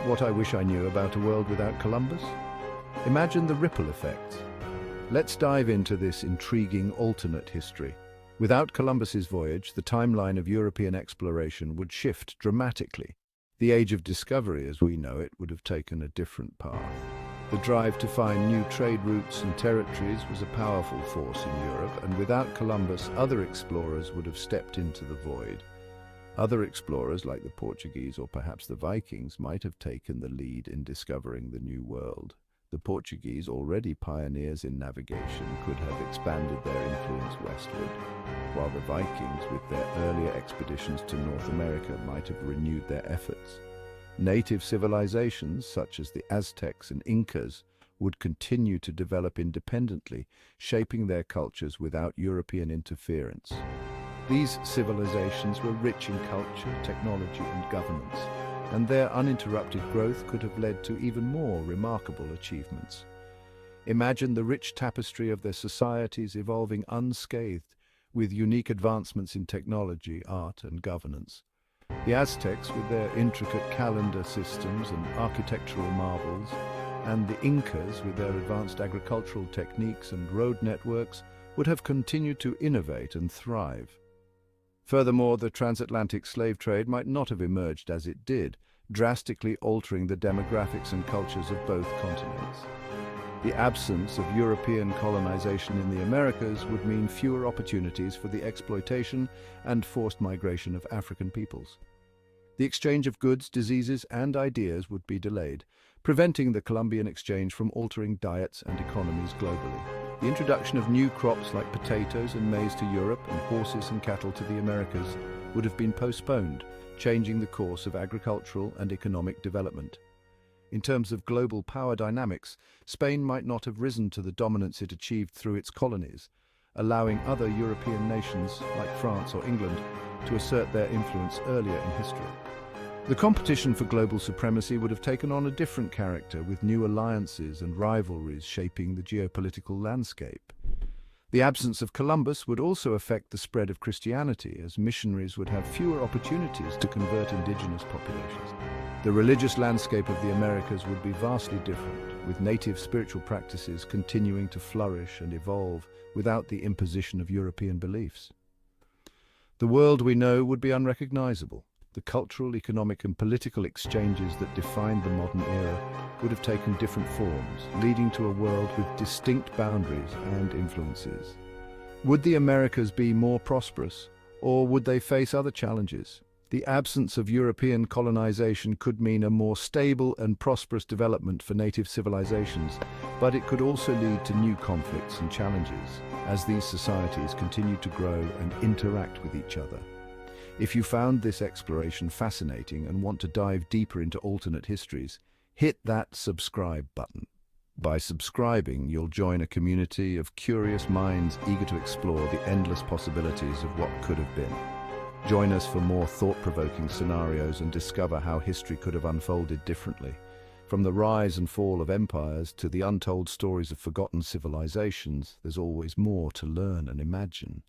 What I wish I knew about a world without Columbus? Imagine the ripple effects. Let's dive into this intriguing alternate history. Without Columbus's voyage, the timeline of European exploration would shift dramatically. The age of discovery, as we know it, would have taken a different path. The drive to find new trade routes and territories was a powerful force in Europe, and without Columbus, other explorers would have stepped into the void. Other explorers, like the Portuguese or perhaps the Vikings, might have taken the lead in discovering the New World. The Portuguese, already pioneers in navigation, could have expanded their influence westward, while the Vikings, with their earlier expeditions to North America, might have renewed their efforts. Native civilizations, such as the Aztecs and Incas, would continue to develop independently, shaping their cultures without European interference. These civilizations were rich in culture, technology, and governance, and their uninterrupted growth could have led to even more remarkable achievements. Imagine the rich tapestry of their societies evolving unscathed, with unique advancements in technology, art, and governance. The Aztecs, with their intricate calendar systems and architectural marvels, and the Incas, with their advanced agricultural techniques and road networks, would have continued to innovate and thrive. Furthermore, the transatlantic slave trade might not have emerged as it did, drastically altering the demographics and cultures of both continents. The absence of European colonization in the Americas would mean fewer opportunities for the exploitation and forced migration of African peoples. The exchange of goods, diseases, and ideas would be delayed, preventing the Columbian exchange from altering diets and economies globally. The introduction of new crops like potatoes and maize to Europe and horses and cattle to the Americas would have been postponed, changing the course of agricultural and economic development. In terms of global power dynamics, Spain might not have risen to the dominance it achieved through its colonies, allowing other European nations, like France or England, to assert their influence earlier in history. The competition for global supremacy would have taken on a different character, with new alliances and rivalries shaping the geopolitical landscape. The absence of Columbus would also affect the spread of Christianity, as missionaries would have fewer opportunities to convert indigenous populations. The religious landscape of the Americas would be vastly different, with native spiritual practices continuing to flourish and evolve without the imposition of European beliefs. The world we know would be unrecognizable. The cultural, economic, and political exchanges that defined the modern era would have taken different forms, leading to a world with distinct boundaries and influences. Would the Americas be more prosperous, or would they face other challenges? The absence of European colonization could mean a more stable and prosperous development for native civilizations, but it could also lead to new conflicts and challenges as these societies continue to grow and interact with each other. If you found this exploration fascinating and want to dive deeper into alternate histories, hit that subscribe button. By subscribing, you'll join a community of curious minds eager to explore the endless possibilities of what could have been. Join us for more thought-provoking scenarios and discover how history could have unfolded differently. From the rise and fall of empires to the untold stories of forgotten civilizations, there's always more to learn and imagine.